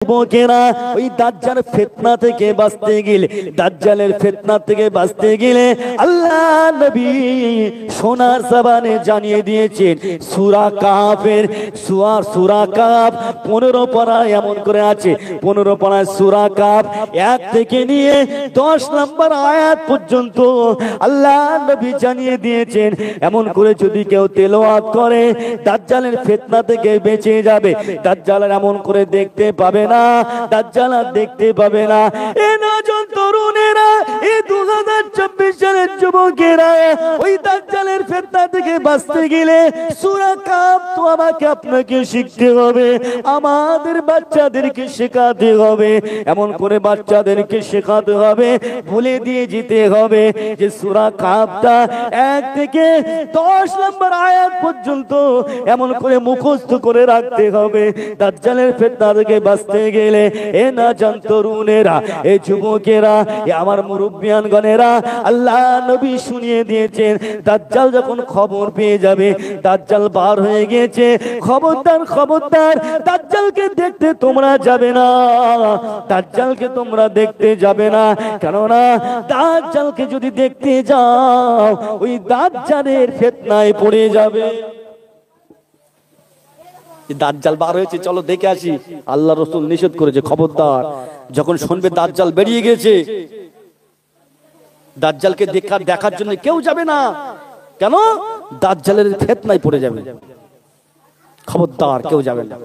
যুবকেরা ওই দাজ্জালের ফিতনা থেকে বাঁচতে গেলে, দাজ্জালের ফিতনা থেকে বাঁচতে গেলে আল্লাহ নবী সোনার জবানে জানিয়ে দিয়েছেন সূরা কাফের সূরা কাফ 15 পারায় এমন করে আছে, 15 পারায় সূরা কাফ 1 থেকে নিয়ে 10 নম্বর আয়াত পর্যন্ত আল্লাহ নবী জানিয়ে দিয়েছেন এমন করে যদি কেউ তেলাওয়াত করে দাজ্জালের ফিতনা থেকে বেঁচে যাবে। দাজ্জাল এমন করে দেখতে পাবে না, দাজ্জাল দেখতে পাবে না। এ নজন তরুণেরা, এই 2024 সালের যুবকেরা ওই দাজ্জালের ফিতনা থেকে বাঁচতে গেলে সূরা কাফ তো আমাকে আপনাকে শিখতে হবে, আমাদের বাচ্চাদেরকে শেখাতে হবে, এমন করে বাচ্চাদেরকে শেখাতে হবে, ভুলে দিয়ে যেতে হবে যে সূরা কাফটা 1 থেকে 10 নম্বর আয়াত পর্যন্ত এমন করে মুখস্থ করে রাখতে হবে দাজ্জালের ফিতনা থেকে বাঁচতে গেলে। এ না জান তরুণেরা, এ যুবকেরা, এ আমার মুরব্বিয়ানগণেরা, আল্লাহ নবী শুনিয়ে দিয়েছেন দাজ্জাল যখন খবর পেয়ে যাবে দাজ্জাল বার হয়ে গেছে, খবরদার খবরদার দাজ্জালকে দেখতে তোমরা যাবে না, দাজ্জালকে তোমরা দেখতে যাবে না। কেননা দাজ্জালকে যদি দেখতে যাও ওই দাজ্জালের ফিতনায় পড়ে যাবে। দাজ্জাল বার হয়েছে, চলো দেখে আসি, আল্লাহ রাসূল নিষেধ করেছে খবরদার। যখন শুনবে দাজ্জাল বেরিয়ে গেছে, দাজ্জালকে দেখার জন্য কেউ যাবে না। কেন? দাজ্জালের ফিতনায় পড়ে যাবে, খবরদার কেউ যাবে না।